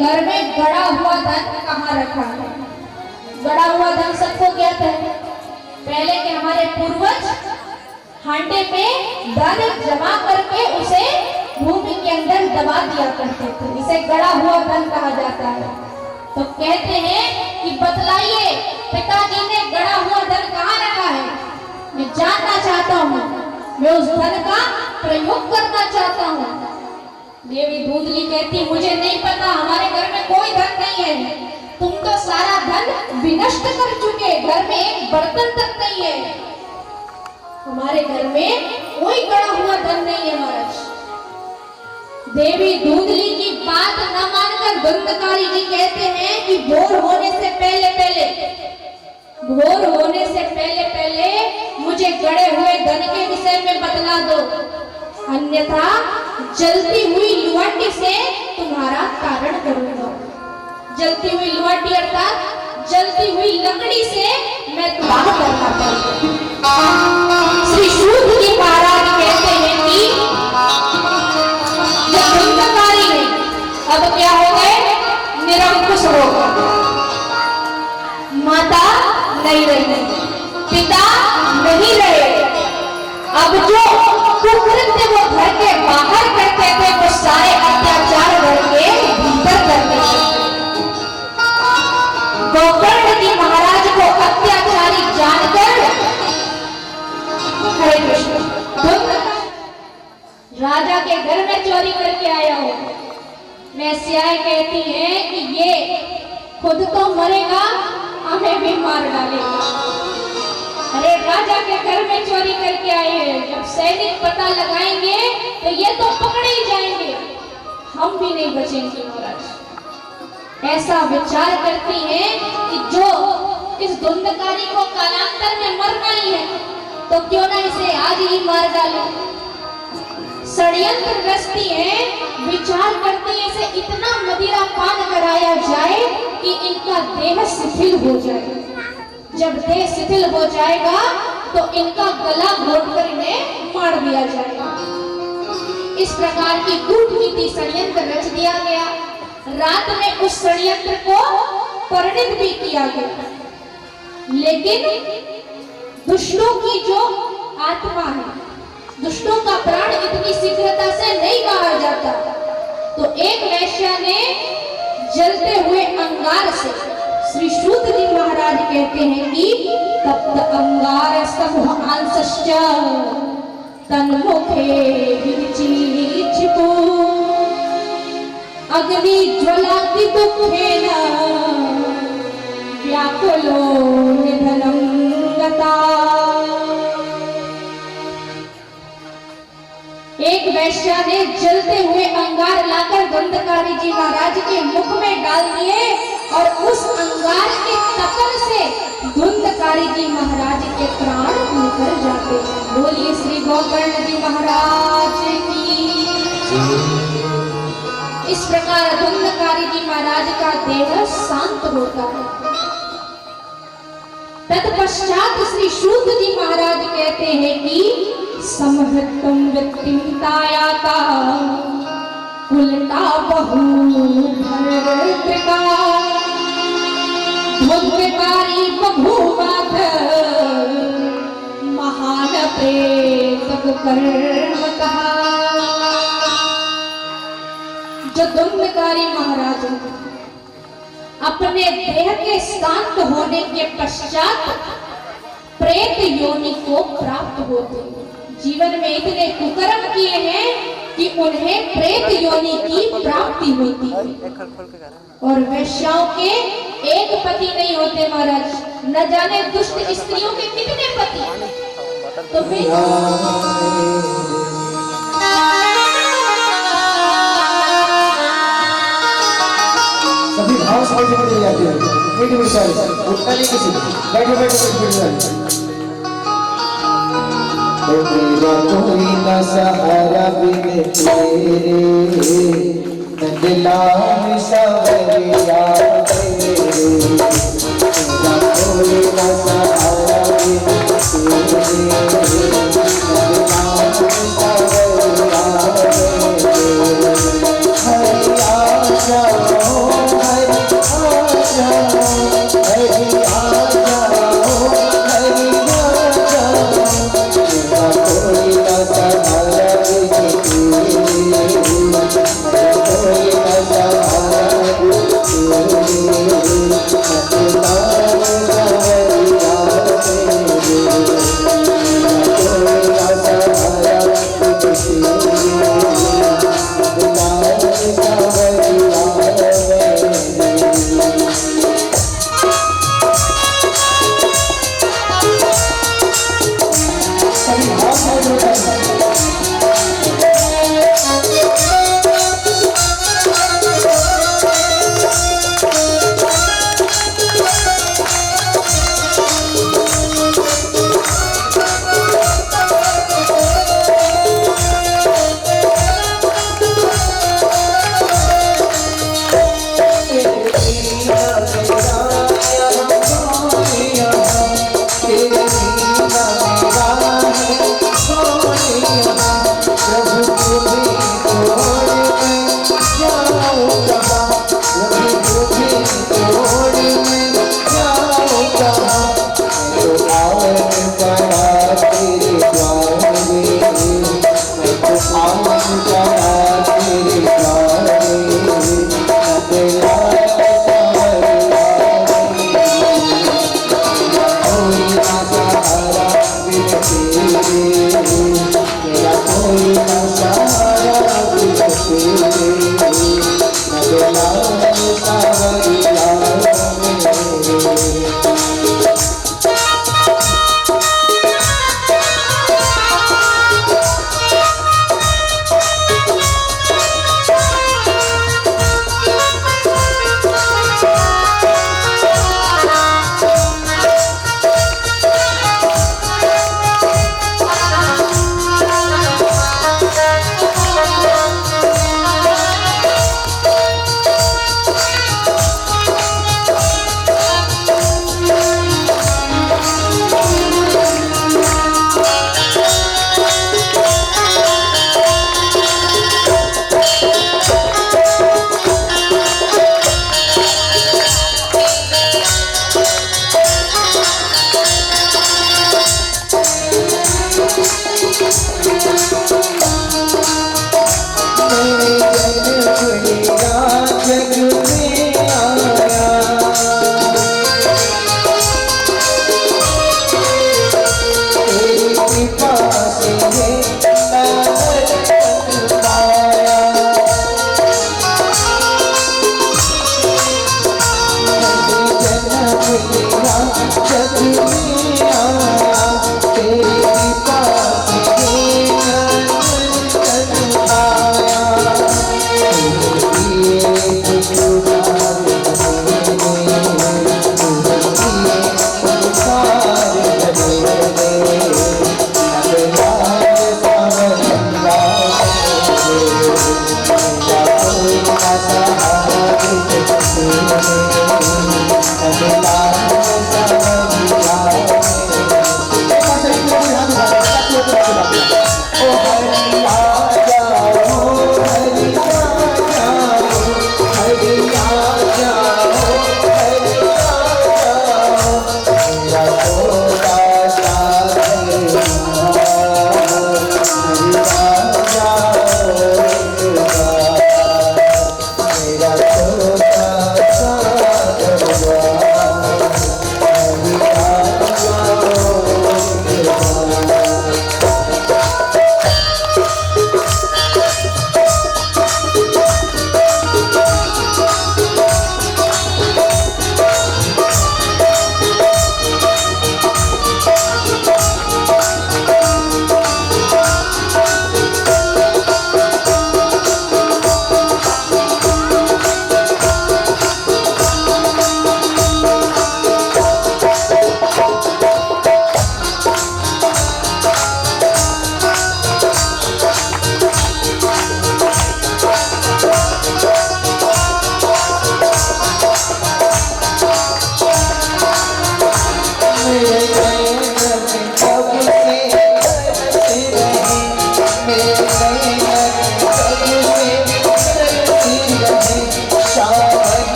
घर में गड़ा हुआ धन कहाँ रखा है। गड़ा हुआ धन सबको ज्ञात है। पहले के हमारे पूर्वज हांडे में धन जमा करके उसे भूमि के अंदर दबा दिया करते थे। इसे गड़ा हुआ धन कहा जाता है। तो कहते हैं कि बतलाइए पिताजी ने गड़ा हुआ धन कहाँ रखा है। मैं जानना चाहता हूँ, मैं उस धन का प्रयोग करना चाहता हूँ। देवी धुंधली कहती मुझे नहीं पता, हमारे घर में कोई धन नहीं है। तुम तो सारा धन विनष्ट कर चुके, घर में एक बर्तन तक नहीं है। हमारे घर में कोई गड़ा हुआ धन नहीं है महाराज। देवी धुंधली की बात न मानकर धुंधकारी जी कहते हैं कि भोर होने से पहले मुझे गड़े हुए धन के विषय में बतला दो, अन्यथा जलती हुई लुआटी से तुम्हारा तारण करूंगा। जलती हुई लुआटी अर्थात जलती हुई लकड़ी से मैं तुम्हारा करना चाहूंगा। श्री शूद्र जी महाराज कहते हैं कि धुंधकारी नहीं, अब क्या हो गए, निरंकुश हो गए। माता नहीं रही, पिता नहीं रहे। अब जो कुकृत्य वो घर के बाहर करते थे वो सारे अत्याचार घर के भीतर करते थे। गोकर्ण जी महाराज को अत्याचारी जानकर, हरे कृष्ण, राजा के घर में चोरी करके आया हो। मैसियाएं कहती हैं कि ये खुद तो मरेगा, हमें भी मार डालेगा। अरे राजा के घर में चोरी करके आए हैं, जब सैनिक पता लगाएंगे तो ये तो पकड़े ही जाएंगे, हम भी नहीं बचेंगे महाराज। ऐसा विचार करती हैं कि जो इस धुंधकारी को कालांतर में मरना ही है तो क्यों ना इसे आज ही मार डाले। षड्यंत्र रचती है, विचार करती है इसे इतना मदिरा पान कराया जाए कि इनका देह शिथिल हो जाए। जब देह शिथिल हो जाएगा तो इनका गला घोटकर इन्हें मार दिया जाएगा। इस प्रकार की कूटनीति षड्यंत्र रच दिया गया। रात में उस षड्यंत्र को परिणित भी किया गया, लेकिन दुष्टों की जो आत्मा है, दुष्टों का प्राण इतनी शीघ्रता से नहीं बाहर जाता। तो एक वैश्या ने जलते हुए अंगार से, श्री शूद्र जी महाराज कहते हैं कि तप्त अंगार समूहांश्च तन्मुखे विचिचिपो अग्नि ज्वलाति दुःखेन व्याकुलो निधनं गता। एक वैश्या ने जलते हुए अंगार लाकर धुंधकारी जी महाराज के मुख में डाल दिए और उस अंगार के तपन से धुंधकारी जी महाराज के प्राण निकल जाते हैं। बोलिए श्री गोकर्ण जी महाराज की। इस प्रकार धुंधकारी जी महाराज का देह शांत होता है। तत्पश्चात श्री शूद्र जी महाराज कहते हैं कि समहृतम व्यक्तिमतायाता उल्टा बहु भरत्रिका धुंधकारी बभूवाथ महान प्रेत कर्मतः। जो धुंधकारी महाराज अपने देह के शांत होने के पश्चात प्रेत योनि को प्राप्त होते हैं। जीवन में इतने कुकर्म किए हैं कि उन्हें प्रेत योनि की प्राप्ति होती है। और वैश्याओं के एक पति नहीं होते महाराज, न जाने दुष्ट स्त्रियों के कितने पति। तो फिर सभी भाव समझ में चली जाती है। मीठी मिठाई उठना नहीं किसी को, बैठो बैठो मेरा कोई न सहारा बिन तेरे नंदलाल सवरिया तेरे। मेरा कोई न सहारा बिन तेरे नंदलाल सवरिया तेरे। हरि आशा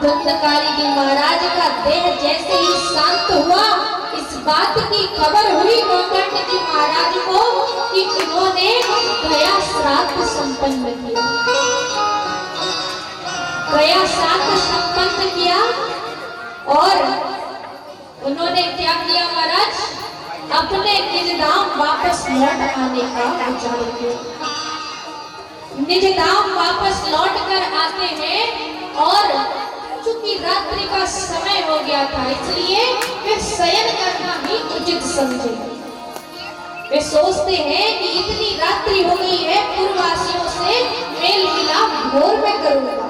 धुंधकारी जी महाराज का देह जैसे ही शांत हुआ, इस बात की खबर हुई गोकर्ण जी महाराज को कि उन्होंने गया श्राद्ध संपन्न किया। गया श्राद्ध और उन्होंने क्या किया महाराज, अपने निज धाम वापस लौट आने का विचार किया। निज धाम वापस लौट कर आते हैं और चूंकि रात्रि का समय हो गया था इसलिए वे शयन करना ही उचित समझे। वे सोचते हैं कि इतनी रात्रि हो गई है, पूर्ववासियों से मेल मिलाप भोर में करूंगा,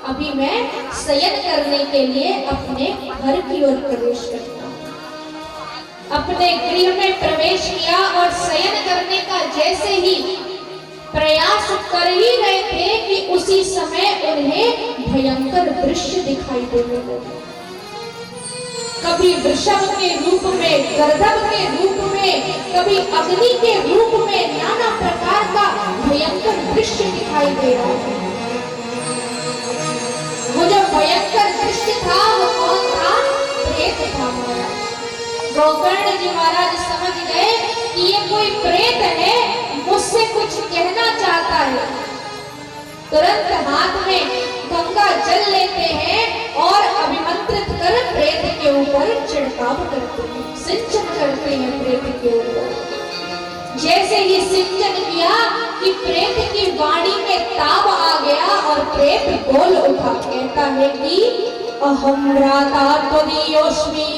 अभी मैं शयन करने के लिए अपने घर की ओर प्रवेश करता हूं। अपने गृह में प्रवेश किया और शयन करने का जैसे ही प्रयास कर ही रहे थे कि उसी समय उन्हें भयंकर दृश्य दिखाई देने लगे। कभी वृषभ के रूप में, गर्दभ के रूप में, कभी अग्नि के रूप में नाना प्रकार का भयंकर दृश्य दिखाई दे रहा है। वो जो भयंकर दृश्य था वो कौन था? प्रेत था महाराज। गोकर्ण जी महाराज समझ गए कि ये कोई प्रेत है, मुझसे कुछ कहना चाहता है। तुरंत हाथ में गंगा जल लेते हैं और अभिमंत्रित कर प्रेत के ऊपर छिड़काव करते हैं, सिंचन करते हैं प्रेत के ऊपर। जैसे ही सिंचन किया कि प्रेत की वाणी में ताव आ गया और प्रेत बोल उठा, कहता है कि अहम राता त्वदीयोस्मि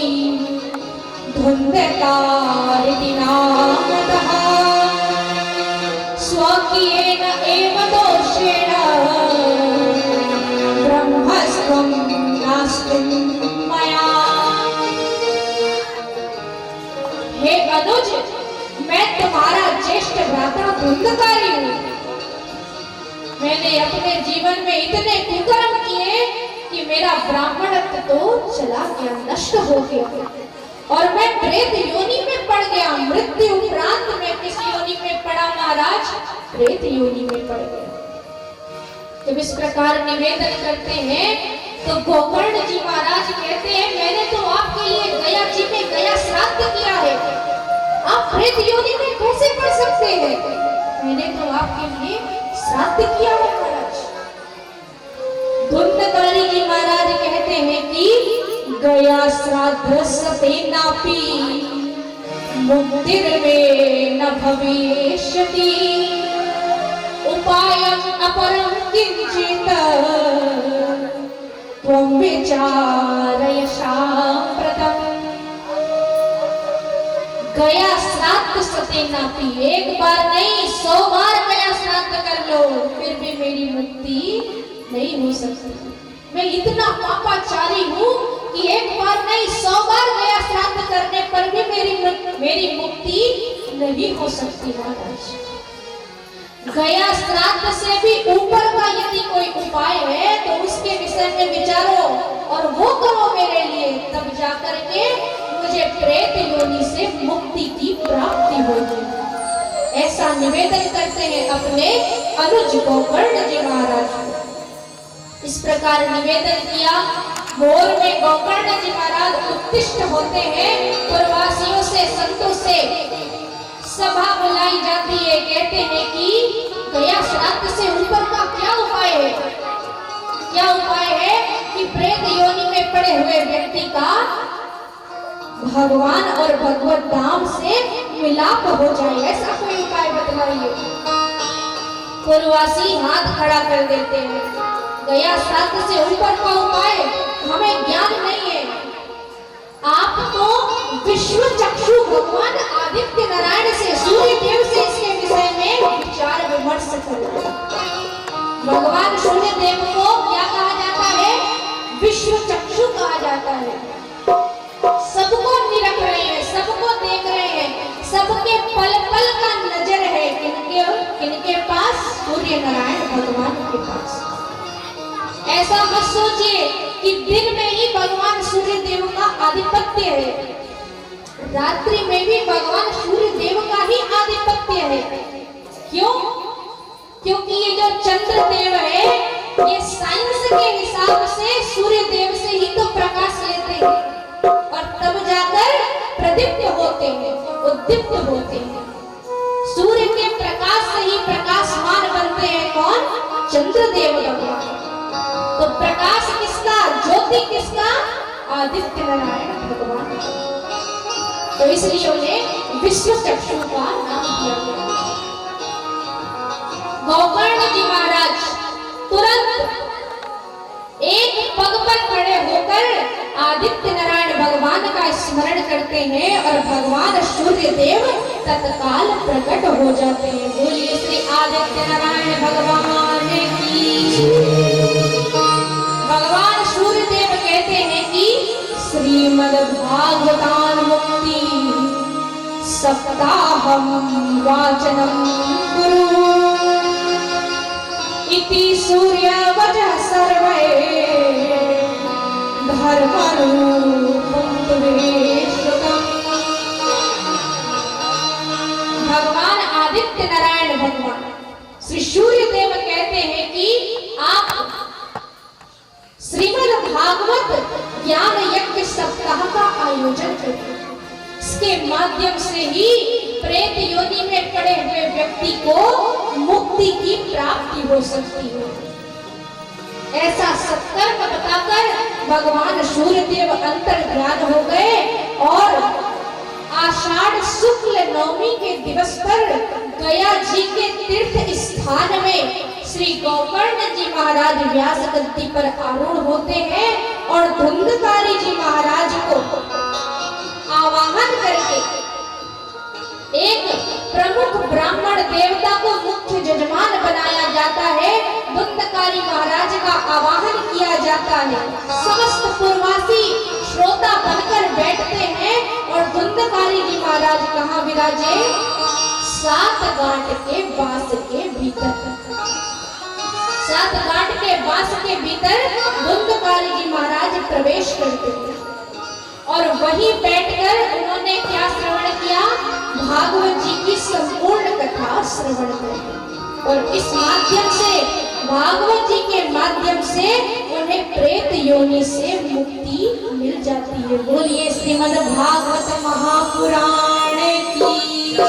धुंधकारिति नामतः स्वकीयेन एव दोषेण ब्रह्मस्त्वं नास्ति मया। हे अनुज, मैं तुम्हारा ज्येष्ठ भ्राता धुंधकारी हूँ। मैंने अपने जीवन में इतने कुकर्म किए कि मेरा ब्राह्मणत्व तो चला गया, नष्ट हो गया और मैं प्रेत योनि में पड़ गया। मृत्यु उपरांत मैं किस योनि में पड़ा महाराज? प्रेत योनि में पड़ गया। जब इस प्रकार निवेदन करते हैं तो गोकर्ण जी महाराज कहते हैं, मैंने तो आपके लिए गया जी में गया श्राद्ध किया है, आप प्रेत योनि में कैसे पड़ सकते हैं? मैंने तो आपके लिए श्राद्ध किया है महाराज। धुंधकारी जी महाराज कहते हैं कि गया श्राद्ध सतेनापि मुक्तिर्मे न भविष्यति उपायं अपरं किंचित त्वं विचारय साम्प्रतम्। गया श्राद्ध सतेनापि, एक बार नहीं 100 बार गया श्राद्ध कर लो फिर भी मेरी मुक्ति नहीं हो सकती। मैं इतना पापाचारी हूँ कि एक बार नहीं 100 बार गया श्राद्ध करने पर भी मेरी मुक्ति नहीं हो सकती महाराज। गया श्राद्ध से भी ऊपर का यदि कोई उपाय है तो उसके विषय में विचारो और वो करो मेरे लिए, तब जाकर के मुझे प्रेत योनि से मुक्ति की प्राप्ति होगी। ऐसा निवेदन करते हैं अपने अनुज गोकर्ण जी महाराज। इस प्रकार निवेदन किया। भोर में गोकर्ण जी महाराज उत्तिष्ठ होते हैं। पूर्ववासियों से, संतों से सभा बुलाई जाती है। कहते हैं कि गया श्राद्ध से ऊपर का क्या उपाय है? क्या उपाय है कि प्रेत योनि में पड़े हुए व्यक्ति का भगवान और भगवत धाम से मिलाप हो जाए, ऐसा कोई उपाय बतलाइए। पूर्ववासी हाथ खड़ा कर देते हैं। गया श्राद्ध से ऊपर का उपाय हमें ज्ञान नहीं है। आपको विश्व चक्षु भगवान आदित्य नारायण से, सूर्य देव से इसके विषय में विचार विमर्श करो। भगवान सूर्य देव को क्या कहा जाता है? विश्व चक्षु कहा जाता है। सबको निरख रहे हैं, सबको देख रहे हैं, सबके पल पल का नजर है किनके पास? सूर्य नारायण भगवान के पास। ऐसा मत सोचिए कि दिन में ही भगवान सूर्य देव का आधिपत्य है, रात्रि में भी भगवान सूर्य देव का ही आधिपत्य है। क्यों? क्योंकि ये जो चंद्र देव है ये साइंस के हिसाब से सूर्य देव से ही तो प्रकाश लेते हैं और तब जाकर प्रदीप्त होते हैं, उद्दीप्त होते हैं। सूर्य के प्रकाश से ही प्रकाशमान बनते हैं कौन? चंद्र देव भगवान। तो प्रकाश किसका, ज्योति किसका? आदित्य नारायण भगवान, तो इसलिए उन्हें विश्व चक्षु का नाम दिया गया। गोकर्ण जी महाराज तुरंत एक पग पर खड़े होकर आदित्य नारायण भगवान का स्मरण करते हैं और भगवान सूर्य देव तत्काल प्रकट हो जाते हैं। बोलिए श्री आदित्य नारायण भगवान की। भगवान सूर्य देव कहते हैं कि श्रीमद् भागवतान मुक्ति सप्ताहम वाचनम गुरु इति सूर्य वजह सर्वे भगवान आदित्य नारायण भगवान श्री सूर्य देव कहते हैं कि आप श्रीमद् भागवत ज्ञान यज्ञ सप्ताह का आयोजन करें। इसके माध्यम से ही प्रेत योनि में पड़े हुए व्यक्ति को मुक्ति की प्राप्ति हो सकती है। ऐसा सत्कर्म बताकर भगवान सूर्यदेव अंतर ध्यान हो गए और आषाढ़ शुक्ल नवमी के दिवस पर गया जी के तीर्थ स्थान में श्री गोकर्ण जी महाराज व्यास गद्दी पर आरूढ़ होते हैं और धुंधकारी जी महाराज को आवाहन करके एक प्रमुख ब्राह्मण देवता को मुख्य जजमान बनाया जाता है। धुंधकारी महाराज का आवाहन किया जाता है। समस्त पूर्वासी श्रोता बनकर बैठते हैं और धुंधकारी जी महाराज कहाँ विराजे? 7 गांठ के बांस के भीतर। 7 गांठ के बांस के भीतर धुंधकारी जी महाराज प्रवेश करते हैं और वहीं बैठकर उन्होंने क्या श्रवण किया? भागवत जी की संपूर्ण कथा श्रवण की और इस माध्यम से भागवत जी के माध्यम से उन्हें प्रेत योनि से मुक्ति मिल जाती है। बोलिए श्रीमद् भागवत महापुराण की। तो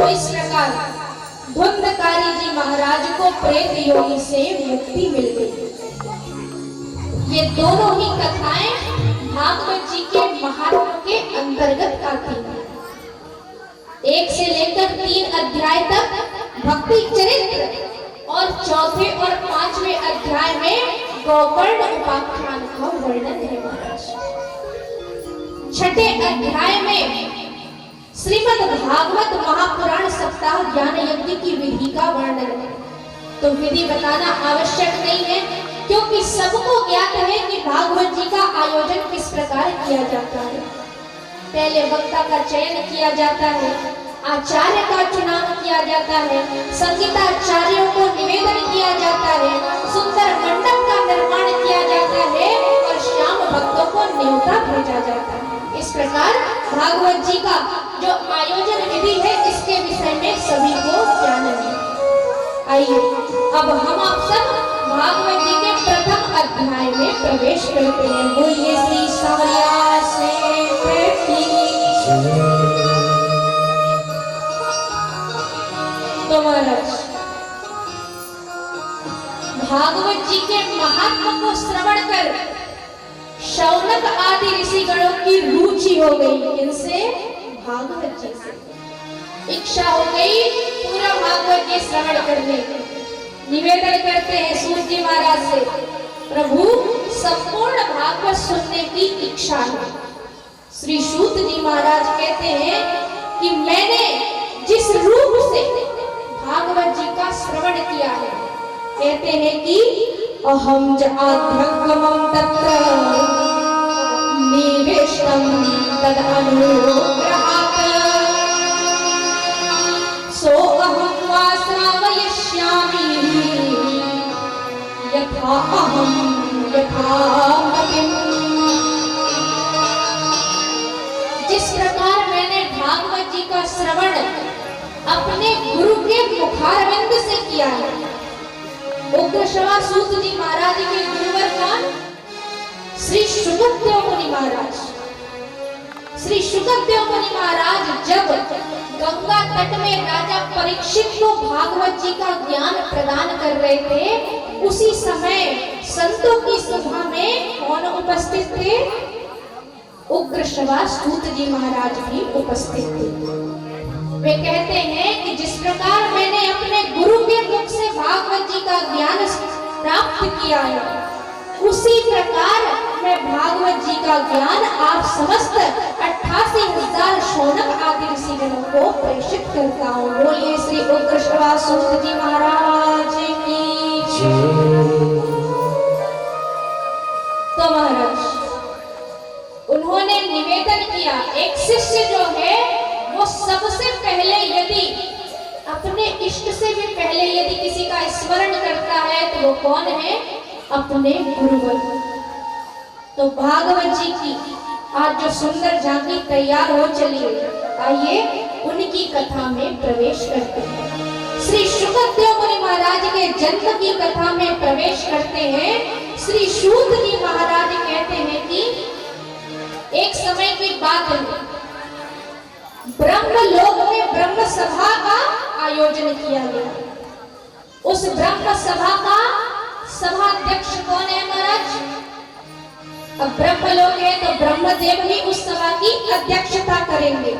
इस प्रकार धुंधकारी जी महाराज को प्रेत योनि से मुक्ति मिल गई। ये दोनों ही कथाएं भागवत जी के महात्म्य के अंतर्गत आती हैं। 1 से लेकर 3 अध्याय तक भक्ति चरित्र और चौथे और 5वें अध्याय में गोकर्ण उपाख्यान का वर्णन है महाराज। 6ठे अध्याय में श्रीमद् भागवत महापुराण सप्ताह ज्ञान यज्ञ की विधि का वर्णन है। तो विधि बताना आवश्यक नहीं है क्योंकि सबको ज्ञात है कि भागवत जी का आयोजन किस प्रकार किया जाता है। पहले वक्ता का चयन किया जाता है, आचार्य का चुनाव किया जाता है, संगीताचार्यों को निवेदन किया जाता है, सुंदर मंडप का निर्माण किया जाता है और श्याम भक्तों को न्योता भेजा जाता है। इस प्रकार भागवत जी का जो आयोजन विधि है इसके विषय में सभी को ज्ञान है। आइए अब हम आप सब भागवत जी के प्रथम अध्याय में प्रवेश करते हैं। बोलिए श्री सावरिया से तो महाराज भागवत जी के महात्मा को श्रवण कर शौनक आदि ऋषिगणों की रुचि हो गई। इनसे भागवत जी से इच्छा हो गई पूरा भागवत जी श्रवण करने की। निवेदन करते हैं सूत जी महाराज से, प्रभु संपूर्ण भागवत सुनने की इच्छा है। श्री सूत जी महाराज कहते हैं कि मैंने जिस रूप से भागवत जी का श्रवण किया है, कहते हैं कि अहम आध्यात्मम तत्र निवेशम तद अनुग्रहात् सो अहम वा श्रावयिष्यामि यथा अहम यथा मतिम्। जिस प्रकार मैंने भागवत जी का श्रवण अपने गुरु के मुखारविंद से किया है। उग्रश्रवा सूत जी महाराज के गुरुवर कौन? श्री सुखदेव मुनि महाराज। श्री शुकदेव मुनि महाराज जब गंगा तट में राजा परीक्षित को भागवत जी का ज्ञान प्रदान कर रहे थे, उसी समय संतों की सभा में कौन उपस्थित थे? उग्रश्रवा सूत जी महाराज भी उपस्थित थे। वे कहते हैं कि जिस प्रकार मैंने अपने गुरु के मुख से भागवत जी का ज्ञान प्राप्त किया है, उसी प्रकार मैं भागवत जी का ज्ञान आप समस्त 88,000 शौनक आदि ऋषिगणों को प्रेषित करता हूँ। बोलिए श्री उग्रश्रवा सूत जी महाराज की जय। तो महाराज उन्होंने निवेदन किया, एक शिष्य जो है वो सबसे पहले यदि अपने इष्ट से भी पहले यदि किसी का स्मरण करता है तो वो कौन है? अपने गुरुवर। तो भागवत जी की आज जो सुंदर झांकी तैयार हो चली, आइए उनकी कथा में प्रवेश करते हैं। श्री शुकदेव मुनि महाराज के जन्म की कथा में प्रवेश करते हैं। श्री सूत जी महाराज कहते हैं कि एक समय की बात है, ब्रह्मलोक में ब्रह्म सभा का आयोजन किया गया। उस ब्रह्म सभा का सभाध्यक्ष कौन है महाराज? अब ब्रह्मलोक है तो ब्रह्मदेव भी उस सभा की अध्यक्षता करेंगे।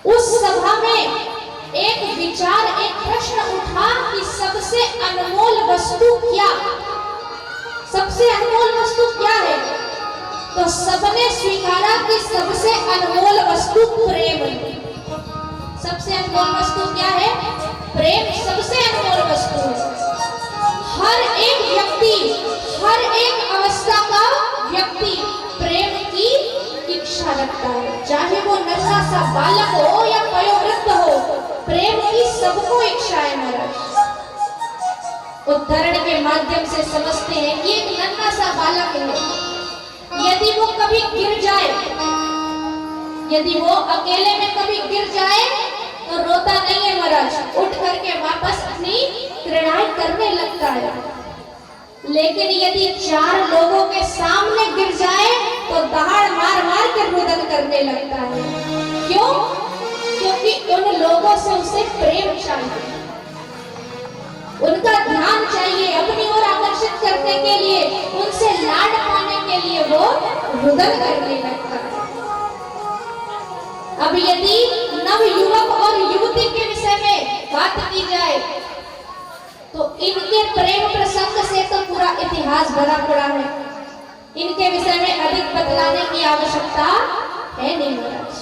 उस सभा में एक विचार, एक प्रश्न उठा कि सबसे अनमोल वस्तु क्या? सबसे अनमोल वस्तु क्या है? तो सबने स्वीकारा कि सबसे अनमोल वस्तु प्रेम है। सबसे अनमोल वस्तु क्या है? प्रेम सबसे अनमोल वस्तु है। हर एक व्यक्ति, हर एक अवस्था का व्यक्ति प्रेम की इच्छा रखता है, चाहे वो नन्हा सा बालक हो या वयोवृद्ध हो, प्रेम की सबको इच्छा है महाराज। उदाहरण के माध्यम से समझते हैं कि एक नन्हा सा बालक है, यदि वो कभी गिर जाए, यदि वो अकेले में कभी गिर जाए तो रोता नहीं है महाराज, उठ करके वापस अपनी क्रीड़ाएं करने लगता है। लेकिन यदि 4 लोगों के सामने गिर जाए तो दहाड़ मार मार कर रुदन करने लगता है। क्यों? क्योंकि उन लोगों से उसे प्रेम चाहिए, उनका ध्यान चाहिए, अपनी ओर आकर्षित करने के लिए, उनसे लाड पाने के लिए वो रुदन करने लगता है। अब यदि नव युवक और युवती के विषय में बात की जाए तो इनके प्रेम प्रसंग से तो पूरा इतिहास भरा पड़ा है, इनके विषय में अधिक बतलाने की आवश्यकता है नहीं महाराज।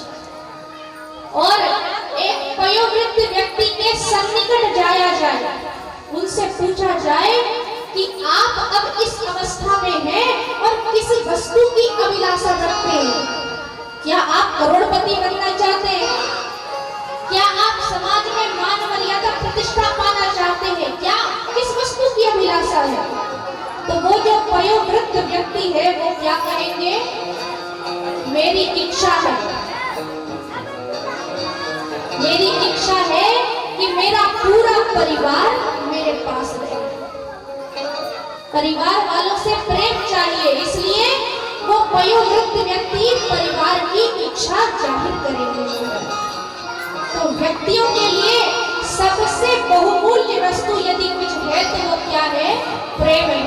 और एक वयोवृद्ध व्यक्ति के सन्निकट जाया जाए, उनसे पूछा जाए कि आप अब इस अवस्था में हैं और किस वस्तु की अभिलाषा रखते हैं? क्या आप करोड़पति बनना चाहते हैं? क्या आप समाज में मान मर्यादा प्रतिष्ठा पाना चाहते हैं? क्या किस वस्तु की अभिलाषा है? तो वो जो वयोवृद्ध व्यक्ति है वो क्या कहेंगे? मेरी इच्छा है, मेरी इच्छा है कि मेरा पूरा परिवार मेरे पास रहे। परिवार वालों से प्रेम चाहिए, इसलिए वो वयोवृद्ध व्यक्ति परिवार की इच्छा जाहिर करेंगे। तो व्यक्तियों के लिए सबसे बहुमूल्य वस्तु यदि कुछ है तो वो क्या है? प्रेम है।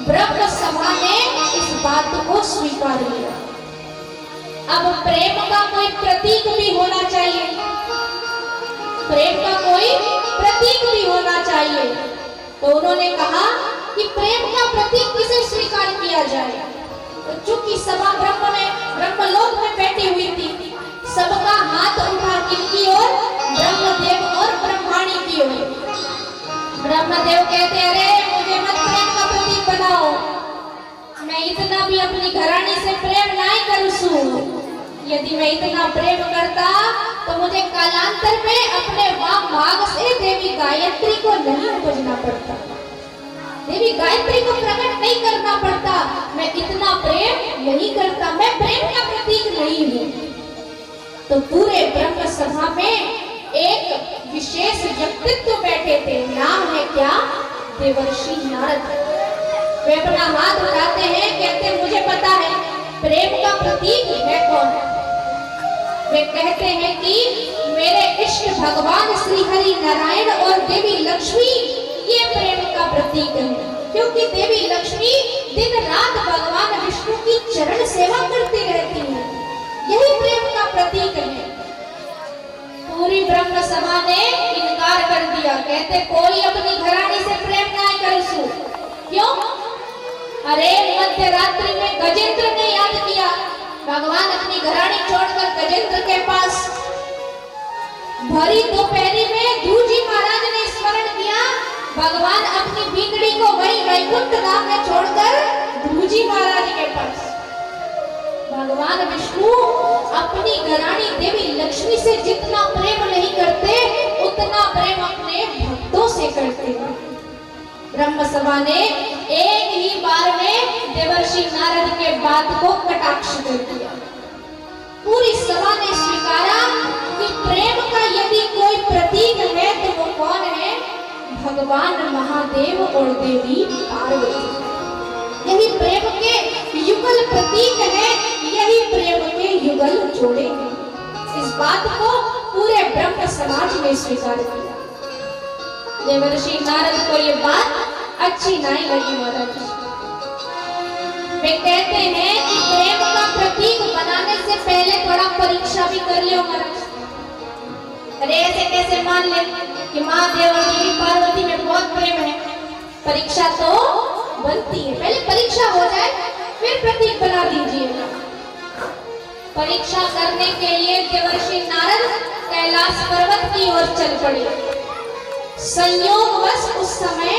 ब्रह्म सभा ने इस बात को स्वीकार किया। अब प्रेम का कोई प्रतीक भी होना चाहिए, प्रेम का कोई प्रतीक भी होना चाहिए। तो उन्होंने कहा कि प्रेम का प्रतीक किसे स्वीकार किया जाए? तो चूंकि सभा ब्रह्मलोक में बैठी हुई थी, सबका हाथ उठा किनकी ओर? ब्रह्मदेव और ब्रह्माणी की ओर। ब्रह्मदेव कहते अरे मुझे मत प्रेम का प्रतीक बनाओ, मैं इतना भी अपनी घरानी से प्रेम नहीं करूं। यदि मैं इतना प्रेम करता तो मुझे कालांतर में अपने वाम भाग से देवी गायत्री को नहीं उपजना पड़ता, देवी गायत्री को प्रकट नहीं करना पड़ता। मैं इतना प्रेम नहीं करता, मैं प्रेम का प्रतीक नहीं हूँ। तो पूरे ब्रह्म सभा में एक विशेष व्यक्तित्व बैठे थे, नाम है क्या? देवर्षि नारद। वे अपना हाथ उठाते हैं, कहते मुझे पता है प्रेम का प्रतीक है कौन? वे कहते हैं कि मेरे इष्ट भगवान श्री हरि नारायण और देवी लक्ष्मी ये प्रेम का प्रतीक है, क्योंकि देवी लक्ष्मी दिन रात भगवान विष्णु की चरण सेवा करती रहती है। यही प्रेम का प्रतीक है। पूरी ब्रह्म सभा ने इनकार कर दिया, कहते कोई अपनी घरानी से प्रेम ना करसु। क्यों? अरे मध्य रात्रि में गजेंद्र ने याद किया, भगवान अपनी घरानी छोड़कर गजेंद्र के पास। भरी दोपहरी में ध्रुव जी महाराज ने स्मरण किया, भगवान अपनी बिगड़ी को वही वैकुंठ धाम में छोड़कर ध्रुव जी महाराज के पास। भगवान विष्णु अपनी घरानी देवी लक्ष्मी से जितना प्रेम नहीं करते, उतना प्रेम अपने भक्तों से करते हैं। ब्रह्म सभा ने एक ही बार में देवर्षि नारद के बात को कटाक्ष कर दिया। पूरी सभा ने स्वीकारा कि प्रेम का यदि कोई प्रतीक है तो वो कौन है? भगवान महादेव और देवी पार्वती। यही प्रेम के युगल प्रतीक है, यही प्रेम के युगल जोड़े हैं। इस बात को पूरे ब्रह्म समाज ने स्वीकार किया। देवर्षि नारद को ये बात अच्छी नहीं लगी महाराज। वे कहते हैं कि प्रेम का प्रतीक बनाने से पहले थोड़ा परीक्षा भी कर लियो महाराज। अरे ऐसे कैसे मान ले कि महादेव और देवी पार्वती में बहुत प्रेम है? परीक्षा तो बनती है, पहले परीक्षा हो जाए फिर प्रतीक बना दीजिएगा। परीक्षा करने के लिए देवर्षि नारद कैलाश पर्वत की ओर चल पड़े। संयोगवश उस समय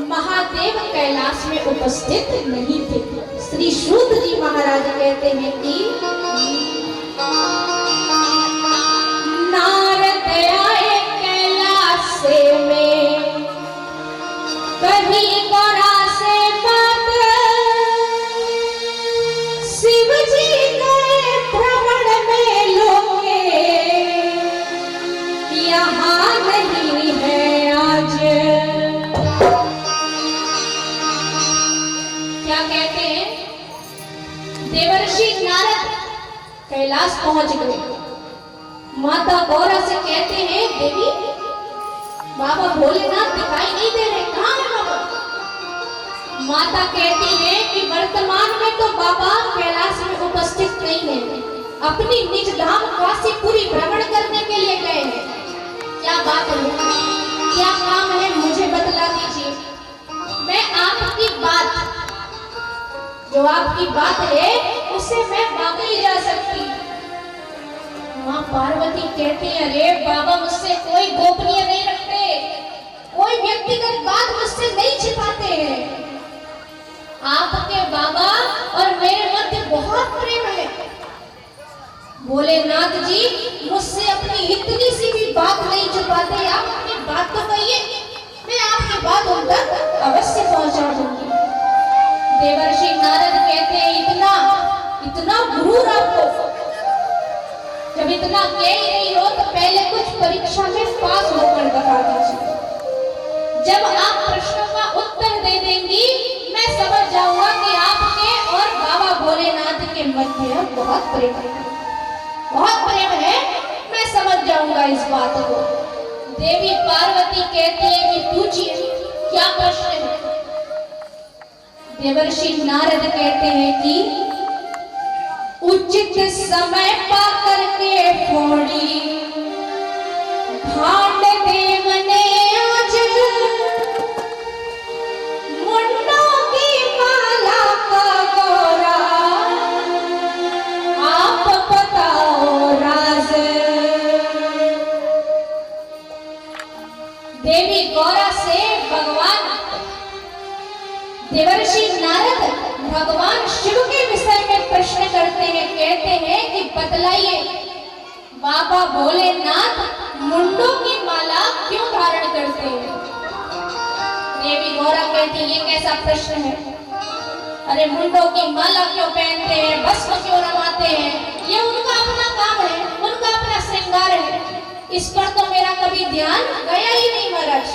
महादेव कैलाश में उपस्थित नहीं थे। श्री सूत जी महाराज कहते हैं कि नारद आए कैलाश से में, कहीं गौरा से बात, शिव जी गए भ्रमण में लोगे, यहाँ नहीं है आज। क्या कहते हैं? देवर्षि नारद कैलाश पहुंच गए। माता गौरा से कहते हैं देवी बाबा भोलेनाथ दिखाई नहीं दे रहे, कहाँ है बाबा? माता कहती है कि वर्तमान में तो बाबा कैलाश में उपस्थित नहीं है, अपनी निज धाम काशीपुरी भ्रमण करने के लिए गए हैं। क्या बात है, क्या काम है, मुझे बतला दीजिए। मैं आपकी बात, जो आपकी बात है उससे मैं वाकई जा सकती। माँ पार्वती कहती है अरे बाबा मुझसे कोई गोपनीय नहीं रखते, कोई व्यक्तिगत बात मुझसे नहीं छिपाते हैं। आपके बाबा और मेरे मध्य बहुत प्रेम है। भोलेनाथ जी मुझसे अपनी इतनी सी भी बात नहीं छुपाते। आप अपनी बात तो कहिए, मैं आपकी बात उन तक अवश्य पहुंचा दूंगी। देवर्षि नारद कहते हैं इतना गुरूर आपको, जब इतना कह ही नहीं हो तो पहले कुछ परीक्षा में पास होकर दिखा दीजिए। जब आप प्रश्नों का उत्तर दे देंगी मैं समझ जाऊंगा कि आपके और बाबा भोलेनाथ के मध्य बहुत प्रेम है, बहुत प्रेम है, मैं समझ जाऊंगा इस बात को। देवी पार्वती कहती है कि पूछिए क्या प्रश्न है? देवर्षि नारद कहते हैं कि उचित समय पा करके फोड़ी भांड देव ने आज मुंडों की माला का गौरा, आप बताओ राज। देवी गौरा से भगवान देवर्षि नारद भगवान शिव के विषय में प्रश्न करते हैं। कहते हैं कि बतलाइए बाबा भोलेनाथ मुंडों की माला क्यों धारण करते हैं? देवी गौरा कहती है ये कैसा प्रश्न है? अरे मुंडों की माला क्यों पहनते हैं, भस्म क्यों रमाते हैं? ये उनका अपना काम है, उनका अपना श्रृंगार है। इस पर तो मेरा कभी ध्यान गया ही नहीं महाराज,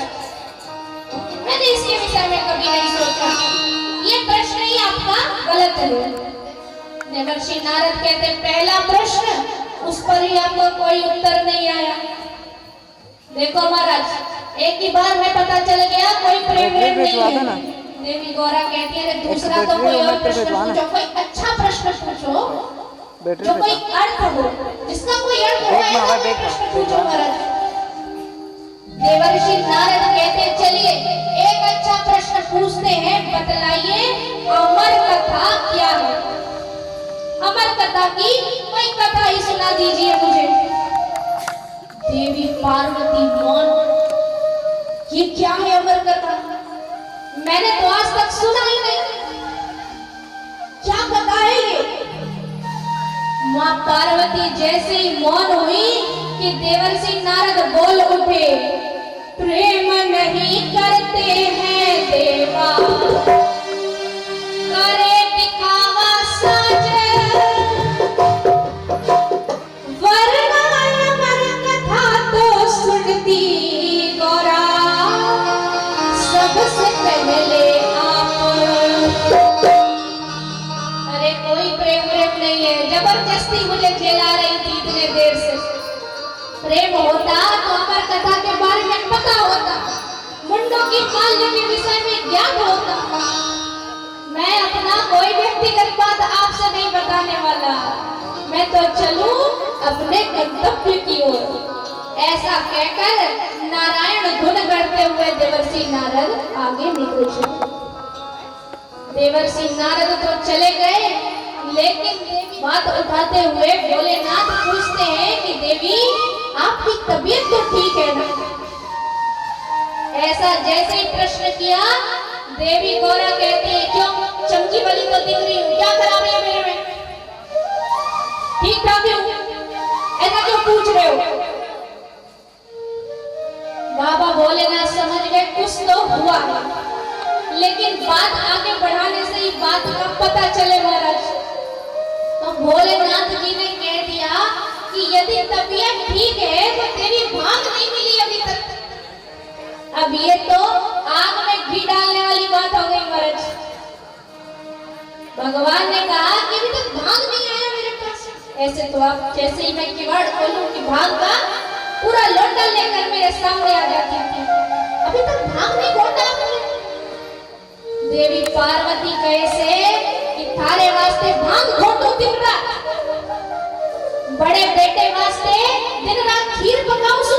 मैंने इसके विषय में कभी नहीं सोचा। ये प्रश्न ही आपका गलत है। देवर्षि नारद कहते पहला प्रश्न उस पर ही आपको कोई उत्तर नहीं आया। देखो महाराज, एक ही बार में पता चल गया कोई प्रेम नहीं है। देवी गौरा कहती है दूसरा तो कोई और प्रश्न पूछो, कोई अच्छा प्रश्न पूछो जो कोई अर्थ हो, जिसका कोई अर्थ हो ऐसा प्रश्न पूछो महाराज। देवर्षि नारद कहते चलिए एक अच्छा प्रश्न पूछते हैं, बतलाइए अमर कथा क्या है। अमर कथा की कोई कथा ही सुना दीजिए मुझे। देवी पार्वती मौन, ये क्या है अमर कथा? मैंने तो आज तक सुना ही नहीं, क्या कथा है ये? मां पार्वती जैसे ही मौन हुई कि देवर्षि नारद बोल उठे, प्रेम नहीं करते हैं देवा, करे दिखावा साज, वरना अमर कथा तो सुनती गौरा सबसे पहले आप। अरे कोई प्रेम नहीं है, जबरदस्ती मुझे जला रही थी इतने देर से। प्रेम होता तो अमर कथा के बारे में पता होता, मुंडों की माल्य के विषय में ज्ञान होता। मैं अपना कोई व्यक्तिगत बात आपसे नहीं बताने वाला, मैं तो चलूं अपने गंतव्य की ओर। ऐसा कहकर नारायण धुन करते हुए देवर्षि नारद आगे निकल चले। देवर्षि नारद तो चले गए, लेकिन बात उठाते हुए भोलेनाथ पूछते हैं कि देवी आपकी तबीयत तो ठीक है ना? ऐसा जैसे ही प्रश्न किया, देवी गौरा कहती है क्यों चमकी बली तो दिख रही हूँ, क्या खराबी है मेरे में? ठीक ठाक हूँ, ऐसा क्यों पूछ रहे हो? बाबा भोलेनाथ समझ गए कुछ तो हुआ है, लेकिन बात आगे बढ़ाने से ही बात का पता चले महाराज। तो भोलेनाथ जी ने कह दिया कि यदि तबीयत ठीक है तो तेरी भांग नहीं मिली अभी तक। अब ये तो आग में घी डालने वाली बात हो गई महाराज। भगवान ने कहा कि अभी तक भांग नहीं आया मेरे पास। ऐसे तो आप जैसे ही मैं किवाड़ खोलूं कि भांग का पूरा लोटा लेकर मेरे सामने आ जाती थी, अभी तक भांग नहीं घोटा आपने। देवी पार्वती कैसे कि थारे वास्ते भांग घोटो दिन रात, बड़े बेटे वास्ते दिन रात खीर पकाऊं सु,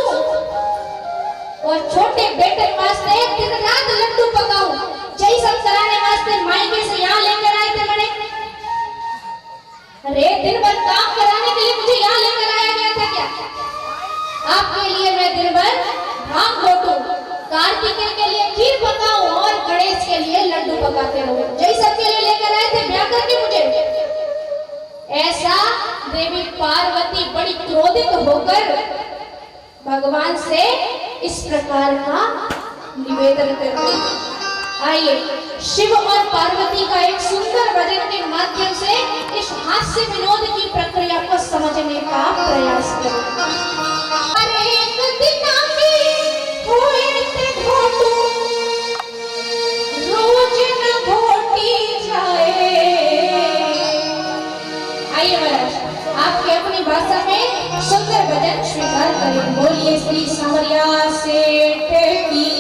और छोटे बेटे वास्ते दिन रात लड्डू पकाऊं। जय सब कराने वास्ते मायके से यहाँ लेकर आए थे बड़े। अरे दिन भर काम कराने के लिए मुझे यहाँ लेकर आया गया था क्या? आपके लिए मैं दिन भर भांग घोटूं, कार्तिकेय के लिए खीर पकाऊं और गणेश के लिए लड्डू पकाते रहूं। जय सब के लिए लेकर आए थे ब्याह करके मुझे। ऐसा देवी पार्वती बड़ी क्रोधित होकर भगवान से इस प्रकार का निवेदन करती। आइए शिव और पार्वती का एक सुंदर भजन के माध्यम से इस हास्य विनोद की प्रक्रिया को समझने का प्रयास करें। रोज न घोटी जाए। आइए महाराज आपकी अपनी भाषा में सुंदर भजन स्वीकार करें। बोलिए श्री सांवरिया सेठ की।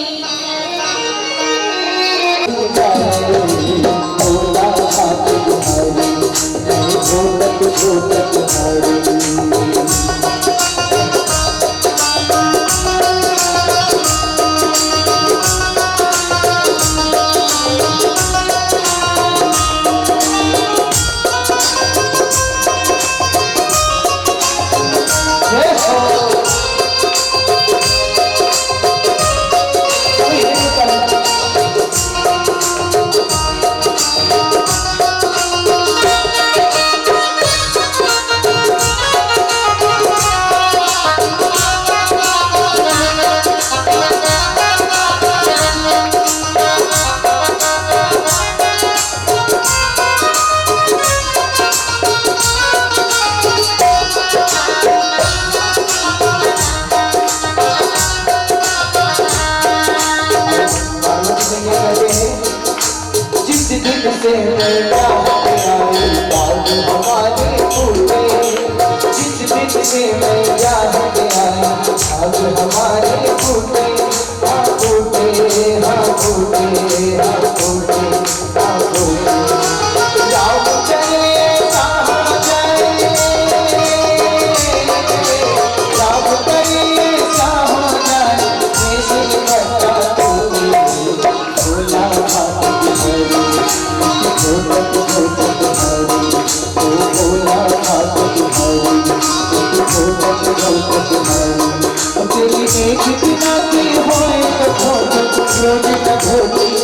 से देखने में याद गया अब हमारे फूटे हाँ फूटे हाँ फूटे हाँ फूटे हाँ फूटे जाओ चले कहाँ जाए जाओ करिए कहाँ जाए ऐसे बच्चा तूने भोला भात भोला तेरी एक बिना की होए तो रोज न धोती